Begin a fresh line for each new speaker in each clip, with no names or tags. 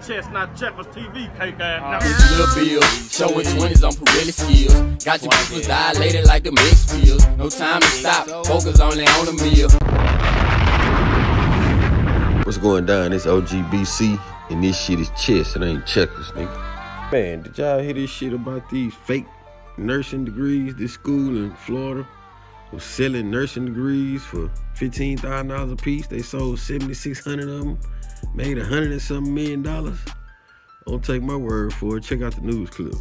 chest, not Checkers TV, cake ass.
Little Bill, showing 20s on Pirelli skills. Got your pupils dilated like the mix pills. No time to stop, focus only on the meal.
What's going down? It's OGBC, and this shit is chess. It ain't Checkers, nigga. Man, did y'all hear this shit about these fake nursing degrees? This school in Florida was selling nursing degrees for $15,000 a piece. They sold 7,600 of them, made $100 and something million. Don't take my word for it. Check out the news clip.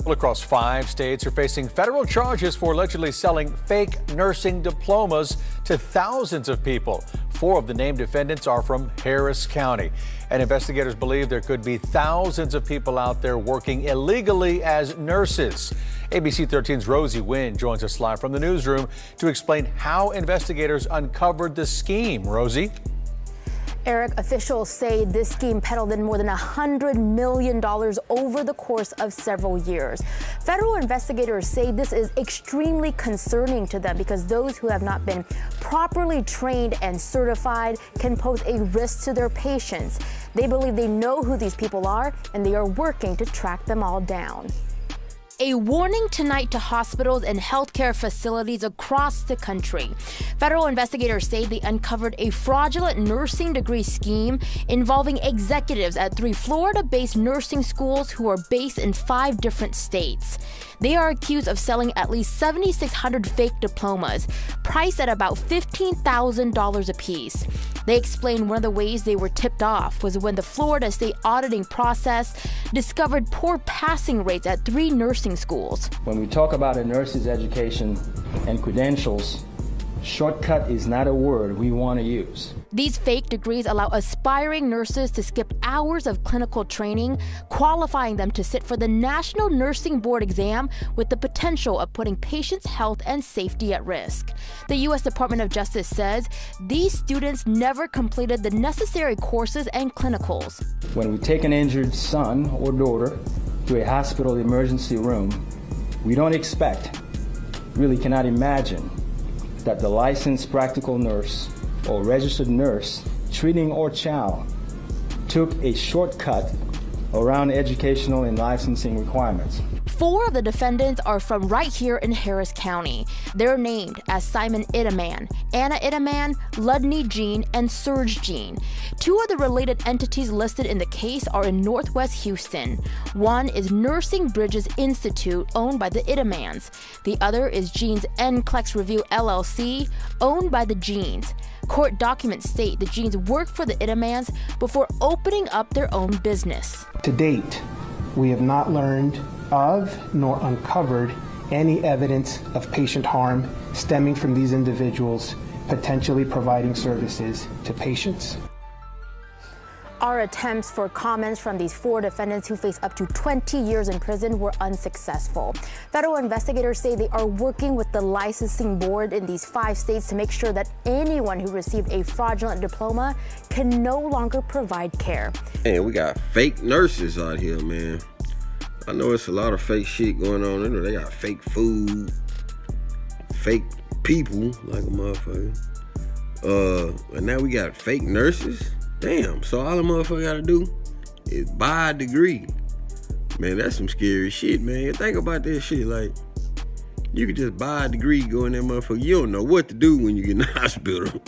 Across 5 states are facing federal charges for allegedly selling fake nursing diplomas to thousands of people. 4 of the named defendants are from Harris County. And investigators believe there could be thousands of people out there working illegally as nurses. ABC 13's Rosie Wynn joins us live from the newsroom to explain how investigators uncovered the scheme. Rosie?
Eric, officials say this scheme peddled in more than $100 million over the course of several years. Federal investigators say this is extremely concerning to them because those who have not been properly trained and certified can pose a risk to their patients. They believe they know who these people are, and they are working to track them all down. A warning tonight to hospitals and healthcare facilities across the country. Federal investigators say they uncovered a fraudulent nursing degree scheme involving executives at 3 Florida-based nursing schools who are based in 5 different states. They are accused of selling at least 7,600 fake diplomas, priced at about $15,000 apiece. They explained one of the ways they were tipped off was when the Florida state auditing process discovered poor passing rates at 3 nursing schools.
When we talk about a nurse's education and credentials, shortcut is not a word we want to use.
These fake degrees allow aspiring nurses to skip hours of clinical training, qualifying them to sit for the National Nursing Board exam with the potential of putting patients' health and safety at risk. The U.S. Department of Justice says these students never completed the necessary courses and clinicals.
When we take an injured son or daughter to a hospital emergency room, we don't expect, really cannot imagine, that the licensed practical nurse or registered nurse treating our child took a shortcut around educational and licensing requirements.
4 of the defendants are from right here in Harris County. They're named as Simon Itaman, Anna Itaman, Ludney Jean, and Serge Jean. 2 of the related entities listed in the case are in Northwest Houston. One is Nursing Bridges Institute, owned by the Itamans. The other is Jeans NCLEX Review LLC, owned by the Jeans. Court documents state the Jeans worked for the Itamans before opening up their own business.
To date, we have not learned of nor uncovered any evidence of patient harm stemming from these individuals potentially providing services to patients.
Our attempts for comments from these 4 defendants who face up to 20 years in prison were unsuccessful. Federal investigators say they are working with the licensing board in these 5 states to make sure that anyone who received a fraudulent diploma can no longer provide care.
Man, we got fake nurses out here, man. I know it's a lot of fake shit going on. You know, they got fake food, fake people, like a motherfucker. And now we got fake nurses. Damn, so all the motherfucker gotta do is buy a degree. Man, that's some scary shit, man. Think about that shit. Like, you could just buy a degree, go in there, motherfucker. You don't know what to do when you get in the hospital.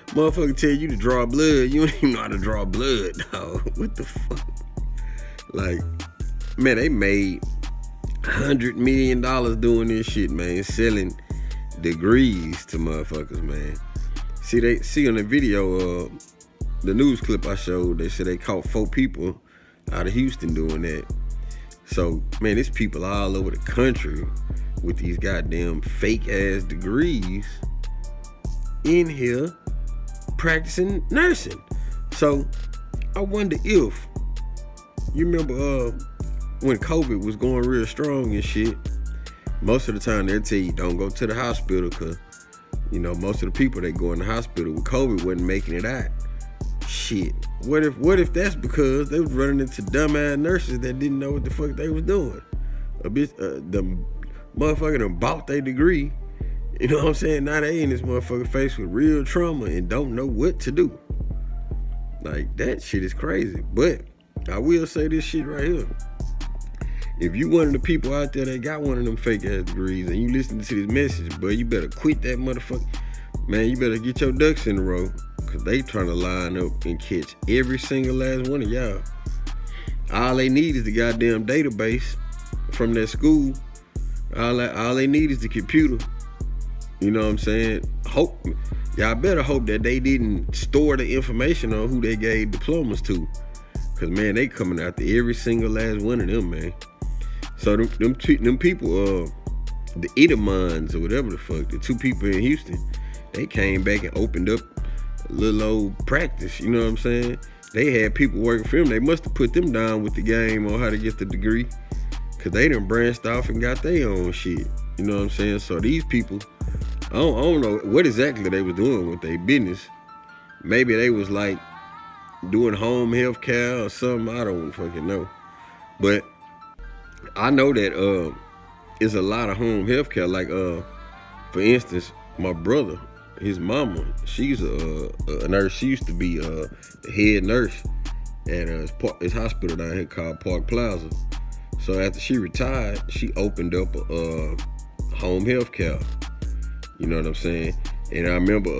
Motherfucker tell you to draw blood. You don't even know how to draw blood, dog. What the fuck? Like, man, they made $100 million doing this shit, man. Selling degrees to motherfuckers, man. See on the video, the news clip I showed, they said they caught 4 people out of Houston doing that. So, man, there's people all over the country with these goddamn fake-ass degrees in here practicing nursing. So, I wonder if, you remember when COVID was going real strong and shit, most of the time they'll tell you don't go to the hospital because, you know, most of the people that go in the hospital with COVID wasn't making it out. Shit. What if that's because they was running into dumbass nurses that didn't know what the fuck they was doing? A bitch, the motherfucker done bought their degree. You know what I'm saying? Now they in this motherfucker faced with real trauma and don't know what to do. Like, that shit is crazy. But I will say this shit right here. If you one of the people out there that got one of them fake ass degrees and you listen to this message, bro, you better quit that motherfucker. Man, you better get your ducks in a row, cause they trying to line up and catch every single last one of y'all. All they need is the goddamn database from their school. All they need is the computer. You know what I'm saying? Y'all better hope that they didn't store the information on who they gave diplomas to. Cause man, they coming after every single last one of them, man. So them people, the Edomans or whatever the fuck, the two people in Houston, they came back and opened up a little old practice, you know what I'm saying? They had people working for them. They must have put them down with the game on how to get the degree, cause they done branched off and got their own shit. You know what I'm saying? So these people, I don't know what exactly they was doing with their business. Maybe they was like doing home health care or something. I don't fucking know. But I know that it's a lot of home health care. Like for instance, my brother, his mama, she's a nurse. She used to be the head nurse at his hospital down here called Park Plaza. So after she retired, she opened up a home health care. You know what I'm saying? And I remember,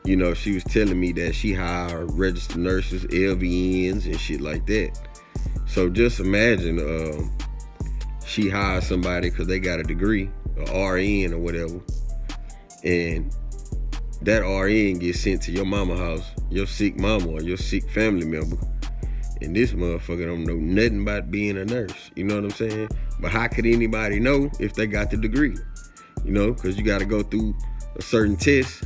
you know, she was telling me that she hired registered nurses, LVNs, and shit like that. So just imagine she hired somebody because they got a degree, an RN or whatever, and that RN gets sent to your mama house, your sick mama or your sick family member, and this motherfucker don't know nothing about being a nurse. You know what I'm saying? But how could anybody know if they got the degree? You know, because you got to go through a certain test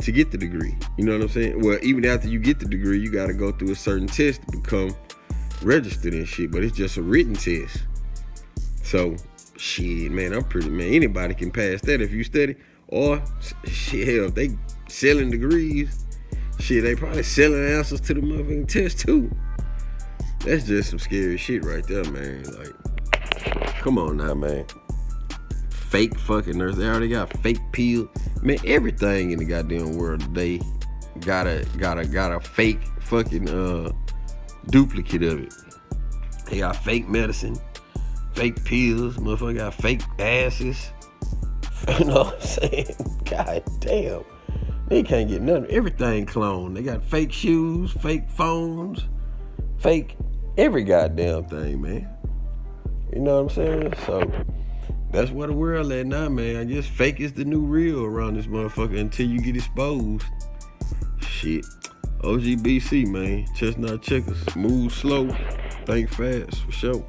to get the degree. You know what I'm saying? Well, even after you get the degree, you got to go through a certain test to become registered and shit, but it's just a written test. So, shit, man, anybody can pass that if you study. Or, shit, hell, if they selling degrees, shit, they probably selling answers to the motherfucking test too. That's just some scary shit right there, man. Like, come on now, man. Fake fucking nurse. They already got fake pills. Man, everything in the goddamn world today got a fake fucking duplicate of it. They got fake medicine, fake pills, motherfucker got fake asses. You know what I'm saying? God damn. They can't get nothing. Everything cloned. They got fake shoes, fake phones, fake every goddamn thing, man. You know what I'm saying? So that's where the world at now, man. I guess fake is the new real around this motherfucker until you get exposed. Shit. OGBC, man. Chestnut checkers. Move slow. Think fast, for sure.